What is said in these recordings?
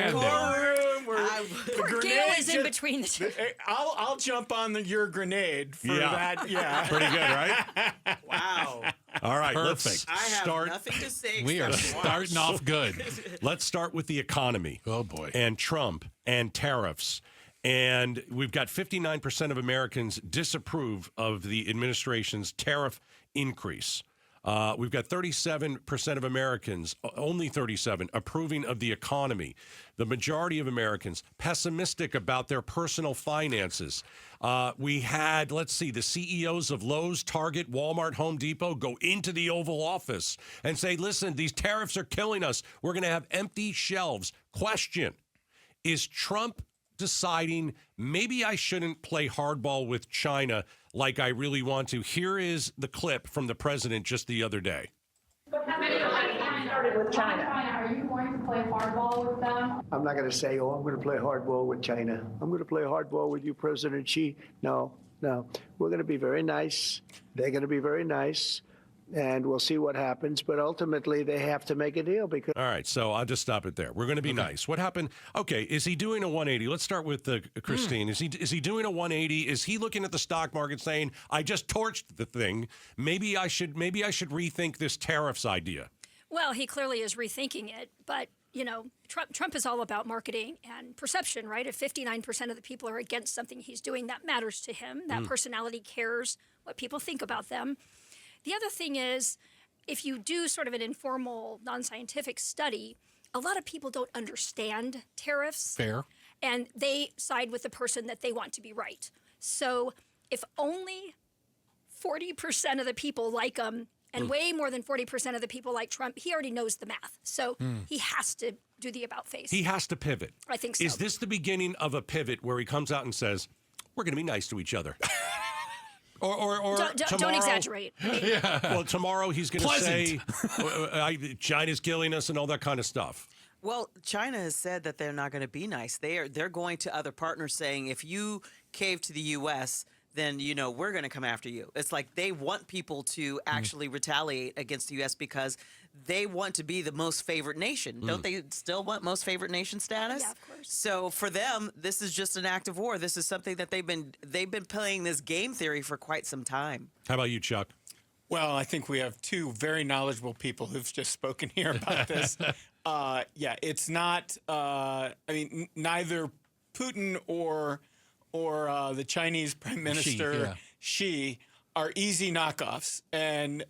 standing. Poor Gail is in between the two. I'll jump on your grenade for that. Yeah. Pretty good, right? Wow. All right, Perfect. let's I have start. nothing to say. We are except starting off good. Let's start with the economy. Oh, boy. And Trump and tariffs. And we've got 59% of Americans disapprove of the administration's tariff increase. We've got 37% of Americans, only 37, approving of the economy. The majority of Americans pessimistic about their personal finances. We had, let's see, the CEOs of Lowe's, Target, Walmart, Home Depot go into the Oval Office and say, listen, these tariffs are killing us. We're going to have empty shelves. Question, is Trump deciding maybe I shouldn't play hardball with China like I really want to? Here is the clip from the president just the other day. Started with China. Are you going to play hardball with them? I'm not going to say, I'm going to play hardball with China. I'm going to play hardball with you, President Xi. No. We're going to be very nice. They're going to be very nice. And we'll see what happens. But ultimately, they have to make a deal because. All right, so I'll just stop it there. We're going to be nice. What happened? Okay, is he doing a 180? Let's start with Christine. Is he doing a 180? Is he looking at the stock market saying, I just torched the thing. Maybe I should rethink this tariffs idea. Well, he clearly is rethinking it, but Trump is all about marketing and perception, right? If 59% of the people are against something he's doing, that matters to him. That personality cares what people think about them. The other thing is, if you do sort of an informal, non-scientific study, a lot of people don't understand tariffs. Fair. And they side with the person that they want to be right. So if only 40% of the people like him and way more than 40% of the people like Trump, he already knows the math. So he has to do the about face. He has to pivot. I think so. Is this the beginning of a pivot where he comes out and says, we're going to be nice to each other? Or don't tomorrow, exaggerate. Well, tomorrow he's going to say China's killing us and all that kind of stuff. Well, China has said that they're not going to be nice. They're going to other partners saying, if you cave to the U.S., then, we're going to come after you. It's like they want people to actually retaliate against the U.S. because they want to be the most favored nation. Don't they still want most favored nation status? Yeah, of course. So for them, this is just an act of war. This is something that they've been playing this game theory for quite some time. How about you, Chuck? Well, I think we have two very knowledgeable people who've just spoken here about this. It's not. Neither Putin or the Chinese Prime Minister Xi are easy knockoffs. And,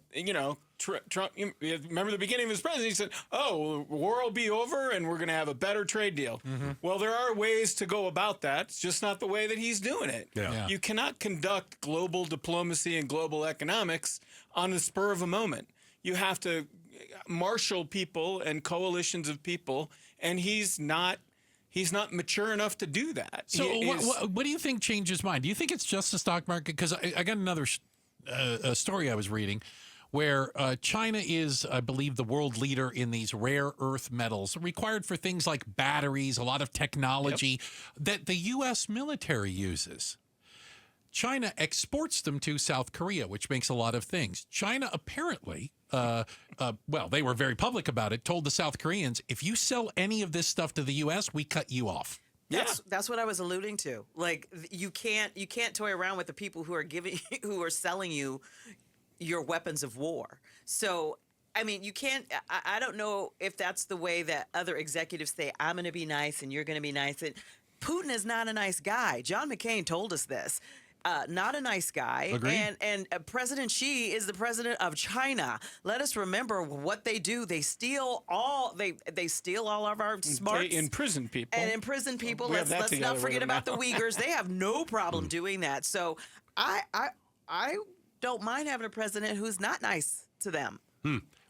Trump, remember the beginning of his presidency, he said, war will be over and we're going to have a better trade deal. Well, there are ways to go about that. It's just not the way that he's doing it. Yeah. You cannot conduct global diplomacy and global economics on the spur of a moment. You have to marshal people and coalitions of people, and he's not mature enough to do that. So what do you think changed his mind? Do you think it's just the stock market? Because I got another story I was reading where China is, I believe, the world leader in these rare earth metals required for things like batteries, a lot of technology that the U.S. military uses. China exports them to South Korea, which makes a lot of things. China apparently, they were very public about it, told the South Koreans, if you sell any of this stuff to the U.S., we cut you off. That's what I was alluding to. Like, you can't toy around with the people who are selling you your weapons of war. So, I mean, you can't. I don't know if that's the way that other executives say, I'm going to be nice and you're going to be nice. And Putin is not a nice guy. John McCain told us this. Not a nice guy. Agreed. And President Xi is the president of China. Let us remember what they do. They steal all of our smarts. They imprison people. And imprison people. We have that Let's together not forget with them about the now. Uyghurs. They have no problem doing that. So I don't mind having a president who's not nice to them.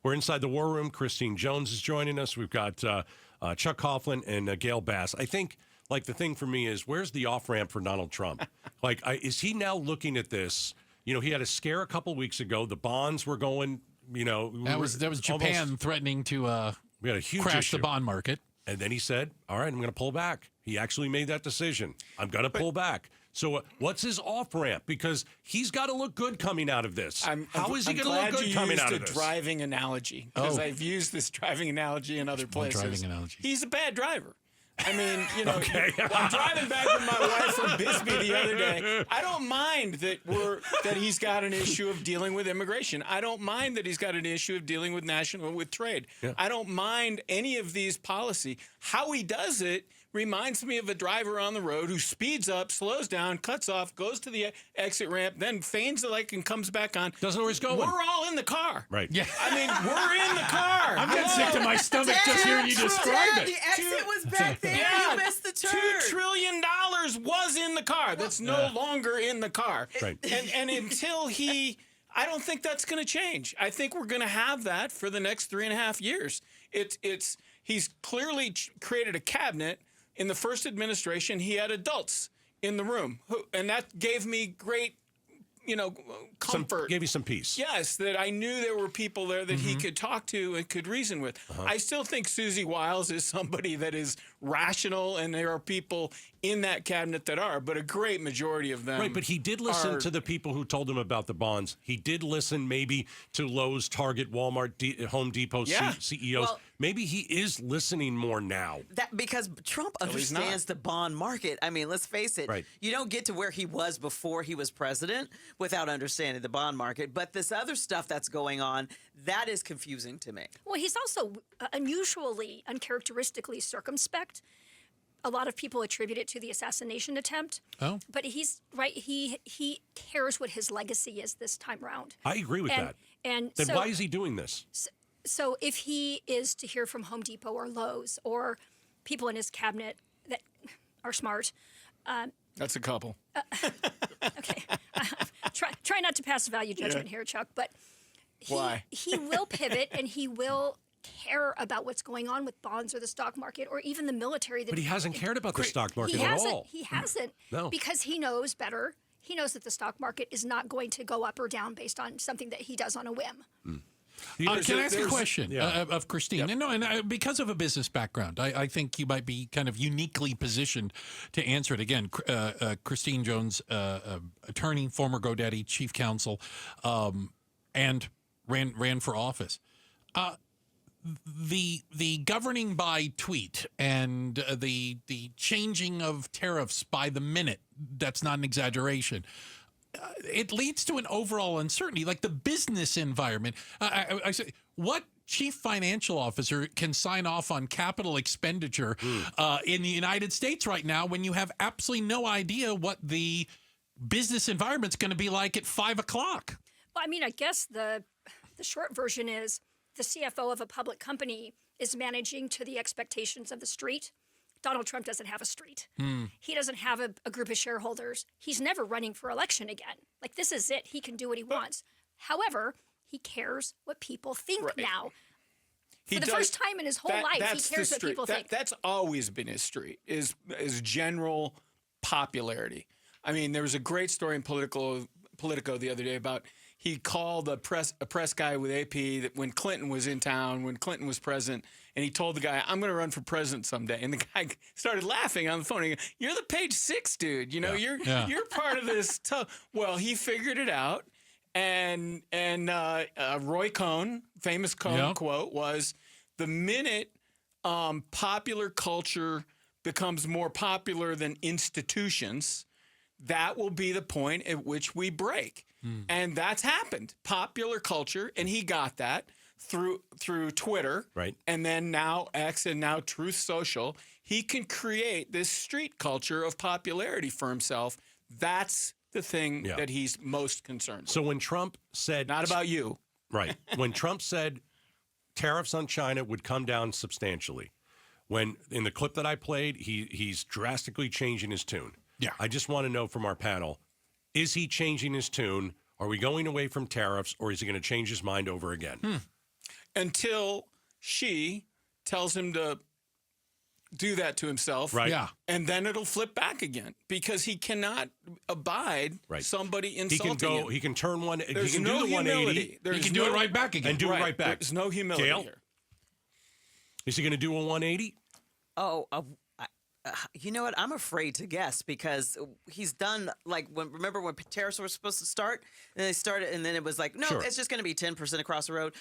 We're inside the war room. Christine Jones is joining us. We've got Chuck Coughlin and Gail Bass. I think, the thing for me is, where's the off-ramp for Donald Trump? Is he now looking at this? He had a scare a couple weeks ago. The bonds were going, That was Japan threatening to we had a huge crash issue. the bond market. And then he said, all right, I'm going to pull back. He actually made that decision. I'm going to pull back. So what's his off-ramp? Because he's got to look good coming out of this. How is he going to look good coming out of this? I'm glad you used a driving analogy, because I've used this driving analogy in other places. Driving analogy. He's a bad driver. I mean, I'm driving back with my wife from Bisbee the other day. I don't mind that he's got an issue of dealing with immigration. I don't mind that he's got an issue of dealing with trade. Yeah. I don't mind any of these policy. How he does it reminds me of a driver on the road who speeds up, slows down, cuts off, goes to the exit ramp, then feigns the light and comes back on. Doesn't know where he's going. We're all in the car. Right. Yeah. I mean, we're in the car. I'm getting sick to my stomach just hearing you describe it. The exit was back there. Yeah, You missed the turn. $2 trillion was in the car. That's no longer in the car. Right. And until I don't think that's going to change. I think we're going to have that for the next 3.5 years. He's clearly created a cabinet. In the first administration, he had adults in the room, and that gave me great, comfort. Gave you some peace. Yes, that I knew there were people there that he could talk to and could reason with. I still think Susie Wiles is somebody that is rational, and there are people in that cabinet that are, but a great majority of them. Right, but he did listen to the people who told him about the bonds. He did listen maybe to Lowe's, Target, Walmart, Home Depot CEOs. Well, maybe he is listening more now. Because Trump understands the bond market. I mean, let's face it. Right. You don't get to where he was before he was president without understanding the bond market. But this other stuff that's going on, that is confusing to me. Well, he's also uncharacteristically circumspect. A lot of people attribute it to the assassination attempt. Oh. But he's right. He cares what his legacy is this time around. I agree with that. And then so, why is he doing this? So if he is to hear from Home Depot or Lowe's or people in his cabinet that are smart. That's a couple. Okay. Try not to pass a value judgment here, Chuck. But Why? He will pivot and he will care about what's going on with bonds or the stock market or even the military. But he hasn't cared about the stock market at all. He hasn't. No. Because he knows better. He knows that the stock market is not going to go up or down based on something that he does on a whim. Can I ask a question of Christine? Yep. And because of a business background, I think you might be kind of uniquely positioned to answer it. Again, Christine Jones, attorney, former GoDaddy chief counsel, and ran for office. The governing by tweet and the changing of tariffs by the minute, that's not an exaggeration. It leads to an overall uncertainty, like the business environment. I say, what chief financial officer can sign off on capital expenditure in the United States right now when you have absolutely no idea what the business environment's going to be like at 5 o'clock? Well, I mean, I guess the short version is the CFO of a public company is managing to the expectations of the street. Donald Trump doesn't have a street. He doesn't have a group of shareholders. He's never running for election again. Like, this is it. He can do what he wants. However, he cares what people think now. For the first time in his whole life, he cares what people think. That's always been his street, is general popularity. I mean, there was a great story in Politico the other day about he called a press guy with AP that when Clinton was in town, when Clinton was president, and he told the guy, "I'm going to run for president someday." And the guy started laughing on the phone. He goes, "You're the Page Six dude. You know, you're part of this." Well, he figured it out, and Roy Cohn, famous Cohn quote was, "The minute popular culture becomes more popular than institutions, that will be the point at which we break." And that's happened. Popular culture, and he got that through Twitter, right? And then now X and now Truth Social. He can create this street culture of popularity for himself. That's the thing that he's most concerned. So when Trump said, "Not about you," right? When Trump said tariffs on China would come down substantially, when in the clip that I played, he's drastically changing his tune. Yeah, I just want to know from our panel. Is he changing his tune? Are we going away from tariffs, or is he going to change his mind over again? Until she tells him to do that to himself. Right. Yeah. And then it'll flip back again because he cannot abide somebody insulting him. He can turn one. There's he can no do the 180. He can do it right back again. And do it right back. There's no humility Gail? here. Is he going to do a 180? You know what? I'm afraid to guess because he's done remember when tariffs were supposed to start and they started and then it was like, no, it's just going to be 10% across the road.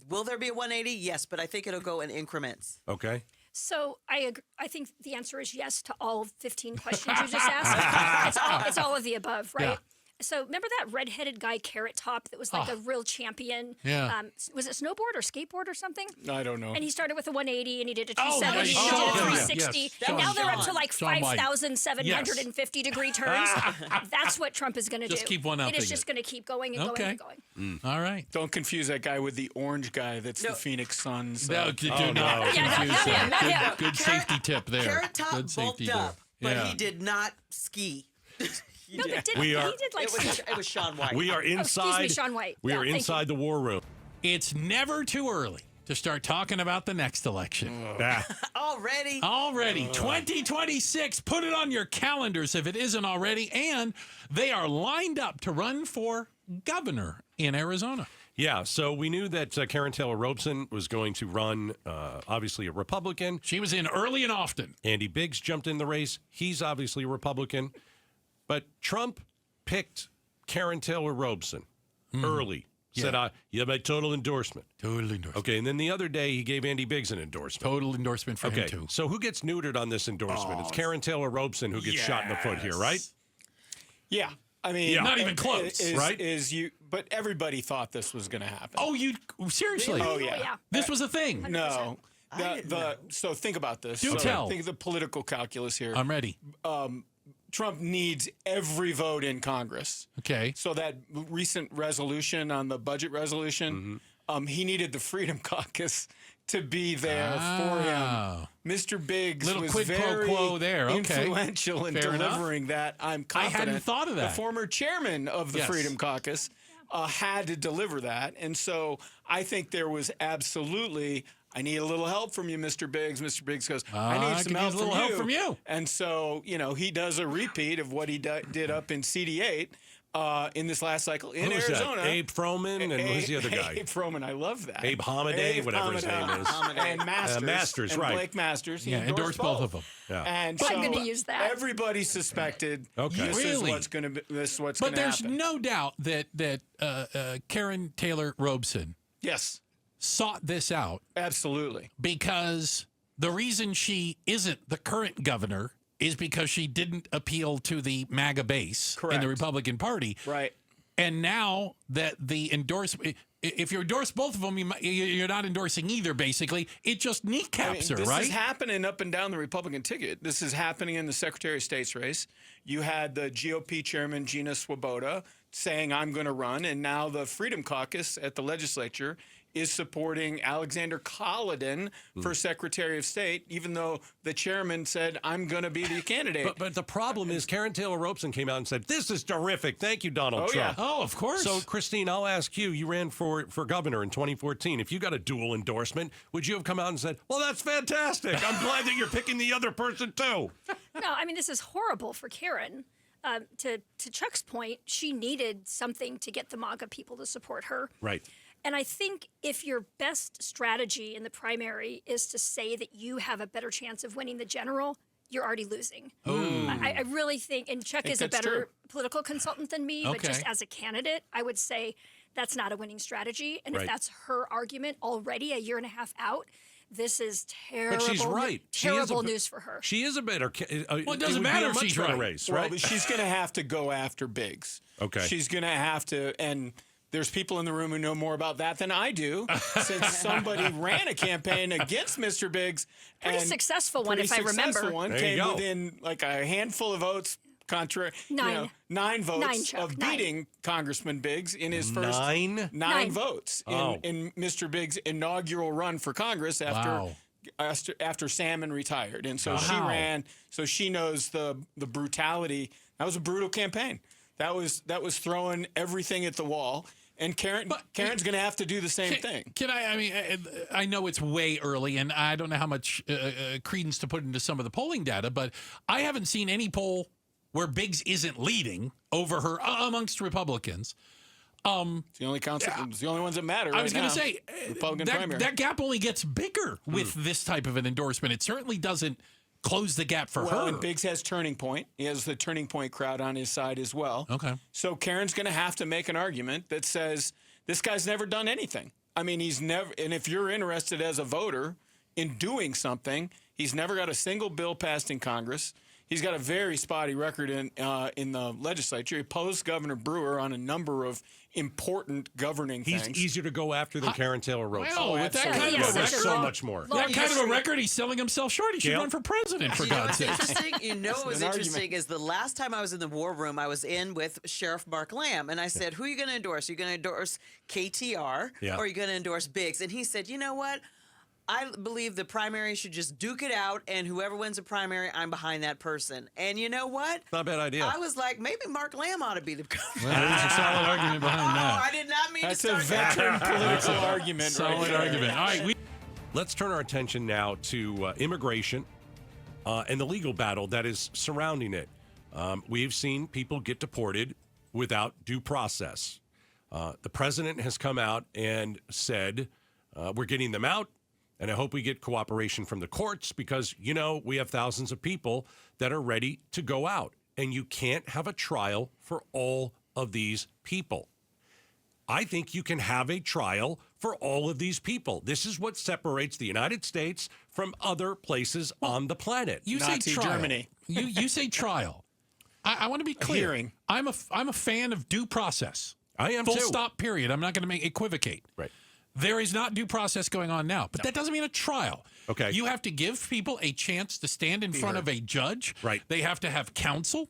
Will there be a 180? Yes, but I think it'll go in increments. Okay. So I think the answer is yes to all 15 questions you just asked. It's all of the above, right? Yeah. So remember that redheaded guy, Carrot Top, that was like a real champion? Yeah. Was it snowboard or skateboard or something? I don't know. And he started with a 180 and he did a Oh, 270 nice. and he did a Oh, yeah, 360. yes. And now they're up to Sean. like Sean White. 5,750 degree turns. That's what Trump is going to do. Just keep one upping It is it. just going to keep going and Okay. going and going. All right. Don't confuse that guy with the orange guy that's the Phoenix Suns. No, do not Yeah, confuse not that. him, not him. Good safety tip there. Carrot Top Good safety bulked up, but Yeah. he did not ski. No, but We he are- did like It was Sean White. We are inside. me, Sean White. We Yeah, are thank you. inside the war room. It's never too early to start talking about the next election. Already. Already, 2026. Put it on your calendars if it isn't already. And they are lined up to run for governor in Arizona. Yeah, so we knew that Karen Taylor Robeson was going to run, obviously a Republican. She was in early and often. Andy Biggs jumped in the race. He's obviously a Republican. But Trump picked Karen Taylor Robeson early. Said, you have my total endorsement. Total endorsement. Okay, and then the other day he gave Andy Biggs an endorsement. Total endorsement for him, Okay, too. so who gets neutered on this endorsement? It's Karen Taylor Robeson who gets shot in the foot here, right? Yeah. I mean, Yeah. Not even close, right? But everybody thought this was going to happen. Oh, you seriously? Oh, yeah. This was a thing. No. So think about this. Do tell. Think of the political calculus here. I'm ready. Trump needs every vote in Congress. Okay. So that recent resolution on the budget resolution, he needed the Freedom Caucus to be there for him. Mr. Biggs Little was quid pro very quo there. Okay. influential in Fair enough. delivering that. I'm I confident. hadn't thought of that. The former chairman of the Yes. Freedom Caucus had to deliver that. And so I think there was absolutely, I need a little help from you, Mr. Biggs. Mr. Biggs goes, I I need some could help use a little help from you. And so, he does a repeat of what he did up in CD8 in this last cycle in Who was Arizona. that? Abe Froman, and who's the other guy? Abe Froman, I love that. Abe Hamaday, whatever his name is. And Masters. Masters, and right. Blake Masters. He Yeah, endorse both of them. Yeah. And I'm so gonna use that. everybody suspected Okay. this Really? is what's going to But there's happen. no doubt that Karen Taylor Robeson Yes, sought this out absolutely. because the reason she isn't the current governor is because she didn't appeal to the MAGA base in Correct. the Republican Party. Right. And now that the endorsement, if you endorse both of them, you're not endorsing either, basically. It just kneecaps her, this right? is happening up and down the Republican ticket. This is happening in the Secretary of State's race. You had the GOP chairman, Gina Swoboda, saying, I'm going to run. And now the Freedom Caucus at the legislature is supporting Alexander Collin for Secretary of State, even though the chairman said, I'm going to be the candidate. But the problem is Karen Taylor Robeson came out and said, this is terrific. Thank you, Donald Oh, Trump. yeah. Oh, of course. So, Christine, I'll ask you. You ran for governor in 2014. If you got a dual endorsement, would you have come out and said, well, that's fantastic. I'm glad that you're picking the other person, too. No, I mean, this is horrible for Karen. To Chuck's point, she needed something to get the MAGA people to support her. Right. And I think if your best strategy in the primary is to say that you have a better chance of winning the general, you're already losing. I really think, and Chuck is a that's better true. political consultant than me, but just Okay. as a candidate, I would say that's not a winning strategy. And Right. if that's her argument already a year and a half out, this is terrible. But she's right. She is Terrible a- news for her. She is a better. it doesn't would be matter a if much she's better right. race, Well, right? but she's going to have to go after Biggs. Okay. She's going to have to, and there's people in the room who know more about that than I do, since somebody ran a campaign against Mr. Biggs. Pretty and successful one, pretty if I remember. successful one, There you came go. within like a handful of votes, contrary, Nine. 9 votes Nine, Chuck, of nine. beating Congressman Biggs in his first Nine? Nine. votes Oh. in Mr. Biggs' inaugural run for Congress Wow. after Salmon retired. And so she Wow. ran, so she knows the brutality. That was a brutal campaign. That was throwing everything at the wall. And Karen's going to have to do the same thing. Can I mean, I know it's way early, and I don't know how much credence to put into some of the polling data, but I haven't seen any poll where Biggs isn't leading over her amongst Republicans. It's the only it's the only ones that matter. I was going to say Republican primary. that gap only gets bigger with this type of an endorsement. It certainly doesn't close the gap for her. And Biggs has Turning Point. He has the Turning Point crowd on his side as well. Okay. So Karen's going to have to make an argument that says this guy's never done anything. I mean, he's never. And if you're interested as a voter in doing something, He's never got a single bill passed in Congress. He's got a very spotty record in the legislature. He opposed Governor Brewer on a number of important governing He's things. easier to go after than Karen Taylor Roach. Well, with that absolutely. kind Yes, of a that's record, so much more. that kind of a record, he's selling himself short. He should Gail? run for president, for You know God's what's sake. interesting? You know what was an interesting argument. is the last time I was in the war room, I was in with Sheriff Mark Lamb, and I said, who are you going to endorse? Are you going to endorse KTR Yeah. or are you going to endorse Biggs? And he said, you know what? I believe the primary should just duke it out, and whoever wins the primary, I'm behind that person. And you know what? Not a bad idea. I was like, maybe Mark Lamb ought to be the governor. Well, there's a solid argument behind Oh, that. I did not mean That's to a start veteran political argument. Solid right there. argument. All right, Let's turn our attention now to immigration and the legal battle that is surrounding it. We've seen people get deported without due process. The president has come out and said, we're getting them out, and I hope we get cooperation from the courts because, we have thousands of people that are ready to go out, and you can't have a trial for all of these people. I think you can have a trial for all of these people. This is what separates the United States from other places on the planet. you say Nazi trial. Germany. You say trial. I want to be clear. hearing. I'm a fan of due process. I am Full too. stop. Period. I'm not going to equivocate. Right. There is not due process going on now, but that doesn't mean a trial. Okay. You have to give people a chance to stand in front of a judge. Right. They have to have counsel.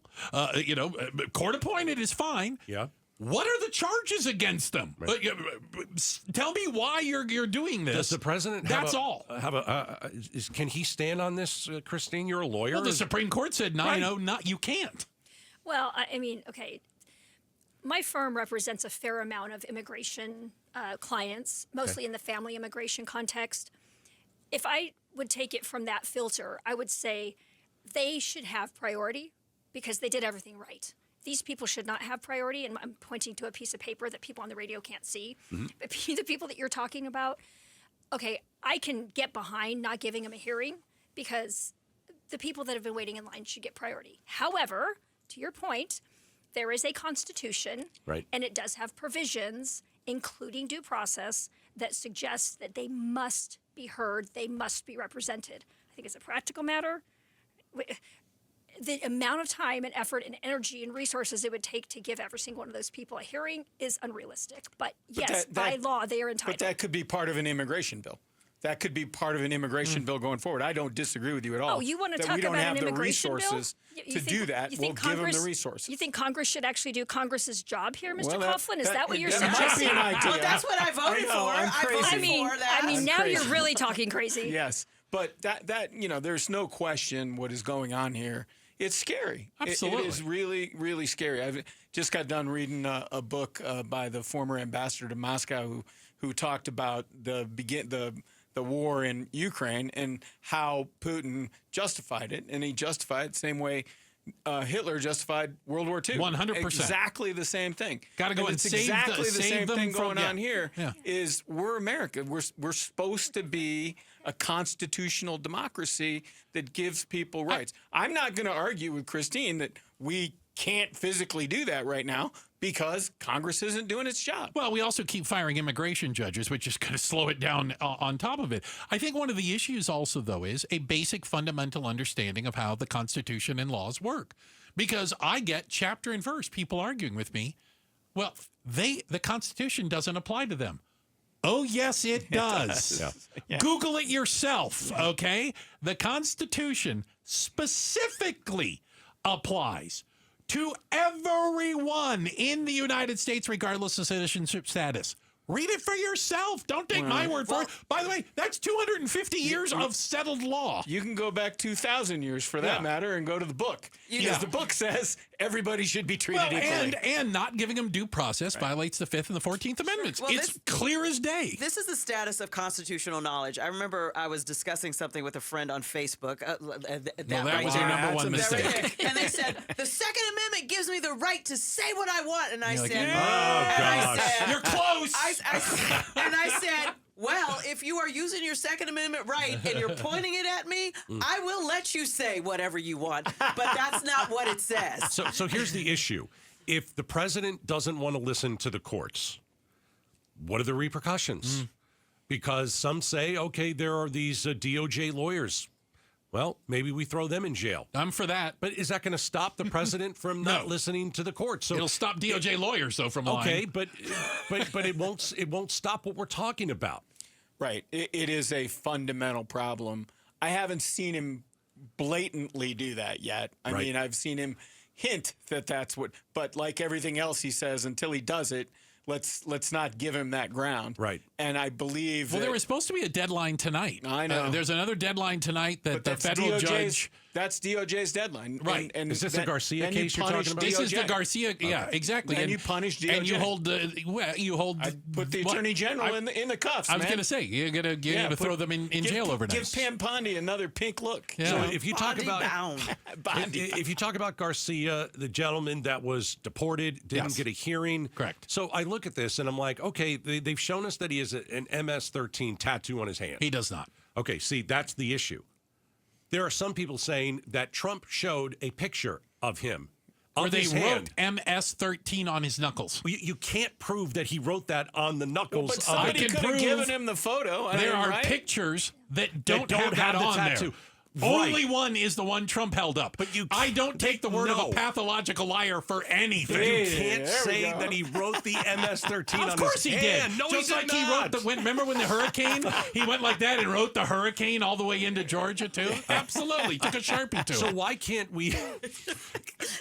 Court appointed is fine. Yeah. What are the charges against them? Tell me why you're doing this. Does the president That's all. Can he stand on this, Christine? You're a lawyer. Well, the Supreme Court said, no, Right. not you can't. Well, I mean, okay. My firm represents a fair amount of immigration clients, mostly in the family immigration context. If I would take it from that filter, I would say they should have priority because they did everything right. These people should not have priority, and I'm pointing to a piece of paper that people on the radio can't see. But the people that you're talking about, okay, I can get behind not giving them a hearing because the people that have been waiting in line should get priority. However, to your point, there is a constitution, Right. and it does have provisions, including due process, that suggests that they must be heard, they must be represented. I think it's a practical matter. The amount of time and effort and energy and resources it would take to give every single one of those people a hearing is unrealistic. But yes, by law, they are entitled. But that could be part of an immigration bill. That could be part of an immigration bill going forward. I don't disagree with you at all. Oh, you want to that talk we don't about have an the immigration resources bill? to do that. We'll give them the resources. You think Congress should actually do Congress's job here, Mr. Well, Coughlin? Is that what you're that might be suggesting? an idea. Well, that's what I voted I know, for. I'm I crazy. voted I mean, for that. now crazy. you're really talking crazy. Yes, but that there's no question what is going on here. It's scary. Absolutely. It is really, really scary. I've just got done reading a book by the former ambassador to Moscow who talked about the war in Ukraine and how Putin justified it, and he justified it the same way Hitler justified World War II. 100%. Exactly the same thing. Gotta go and it's save exactly the save same them thing from- going yeah. on here. Yeah. Is we're America. We're supposed to be a constitutional democracy that gives people rights. I'm not going to argue with Christine that we can't physically do that right now because Congress isn't doing its job. Well, we also keep firing immigration judges, which is going to slow it down on top of it. I think one of the issues also, though, is a basic fundamental understanding of how the Constitution and laws work. Because I get chapter and verse people arguing with me, well, the Constitution doesn't apply to them. Oh, yes, it does. Yeah. Google it yourself, okay? The Constitution specifically applies to everyone in the United States, regardless of citizenship status. Read it for yourself. Don't take my word for it. By the way, that's 250 years of settled law. You can go back 2,000 years for that matter and go to the book. Because the book says everybody should be treated equally. And not giving them due process violates the 5th and the 14th Amendments. Well, it's clear as day. This is the status of constitutional knowledge. I remember I was discussing something with a friend on Facebook. That was your number one that's a mistake. Right there. And they said, the Second Amendment gives me the right to say what I want. And I You're like, said, "Yeah." Oh, and I gosh. said- You're close. I said, well, if you are using your Second Amendment right and you're pointing it at me, I will let you say whatever you want. But that's not what it says. So here's the issue. If the president doesn't want to listen to the courts, what are the repercussions? Because some say, okay, there are these DOJ lawyers. Well, maybe we throw them in jail. I'm for that. But is that going to stop the president from not listening to the court? So it'll stop DOJ lawyers, though, from lying. Okay, but it won't stop what we're talking about. Right. It is a fundamental problem. I haven't seen him blatantly do that yet. I mean, I've seen him hint that that's what. But like everything else he says, until he does it, let's not give him that ground. Right. And I believe. Well, there was supposed to be a deadline tonight. I know. There's another deadline tonight that the that's federal judge. That's DOJ's deadline. Right. And is this a Garcia case you're talking about? This is the Garcia. Yeah, exactly. And you punish DOJ. And you hold I put the attorney general in the cuffs. I was going to say you're gonna throw them in jail overnight. Give Pam Bondi another pink look. Yeah. So if you talk about Bondi. if you talk about Garcia, the gentleman that was deported, didn't get a hearing. Correct. So I look at this and I'm like, okay, they've shown us that he has an MS-13 tattoo on his hand. He does not. Okay, see, that's the issue. There are some people saying that Trump showed a picture of him. Or they his wrote hand. MS-13 on his knuckles. You can't prove that he wrote that on the knuckles. But somebody can could have prove given him the photo. There are right? pictures that don't don't have have that the on tattoo. there. Right. Only one is the one Trump held up. But I don't take the word of No. a pathological liar for anything. You can't there we say go. that he wrote the MS-13 on Of course his he hand. did. No, Just he like did he not. wrote remember when the hurricane, he went like that and wrote the hurricane all the way into Georgia too? Absolutely. Took a Sharpie to So it. why can't we?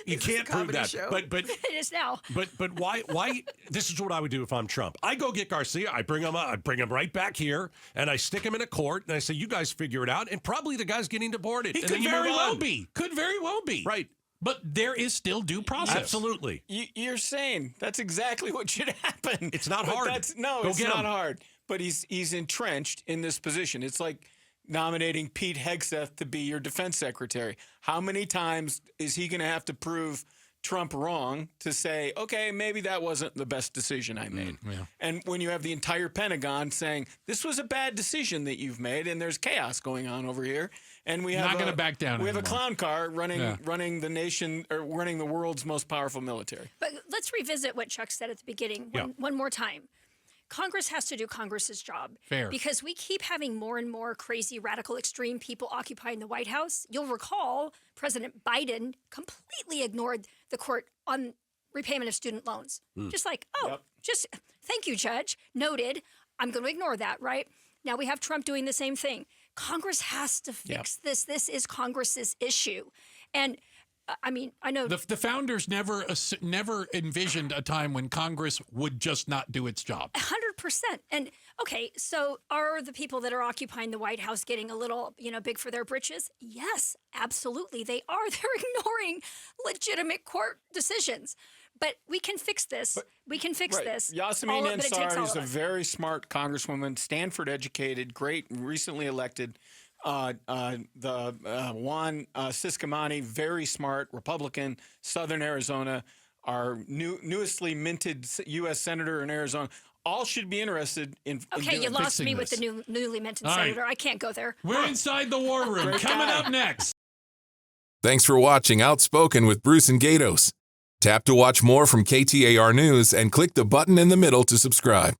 You this can't a prove comedy that. show? But It is now. But why? This is what I would do if I'm Trump. I go get Garcia. I bring him right back here, and I stick him in a court, and I say, "You guys figure it out." And probably the guy's getting deported. He and could then you very move well on. be. Could very well be. Right. But there is still due process. Absolutely. You're saying that's exactly what should happen. It's not But hard. It's Go not get him. hard. But he's entrenched in this position. It's like nominating Pete Hegseth to be your defense secretary. How many times is he going to have to prove Trump wrong to say, okay, maybe that wasn't the best decision I made? yeah. And when you have the entire Pentagon saying, this was a bad decision that you've made, and there's chaos going on over here, and we have Not gonna back down We have a anymore. clown car running Yeah. running the nation or running the world's most powerful military. But let's revisit what Chuck said at the beginning one more time. Congress has to do Congress's job. Fair. Because we keep having more and more crazy, radical, extreme people occupying the White House. You'll recall President Biden completely ignored the court on repayment of student loans. Just like, just thank you, Judge. Noted. I'm going to ignore that, right? Now we have Trump doing the same thing. Congress has to fix this. This is Congress's issue. And I mean, I know The founders never envisioned a time when Congress would just not do its job. 100%. And okay, so are the people that are occupying the White House getting a little, big for their britches? Yes, absolutely. They are. They're ignoring legitimate court decisions. But we can fix this. We can fix this. Yasemin But it takes Ansari all is of a us. very smart congresswoman, Stanford educated, great, recently elected. Juan Ciscomani, very smart Republican, Southern Arizona, our newestly minted U.S. Senator in Arizona. All should be interested in Okay, you lost fixing me with this. the newly minted All right. senator. I can't go there. We're inside the war room. Coming up next. Thanks for watching Outspoken with Bruce and Gatos. Tap to watch more from KTAR News and click the button in the middle to subscribe.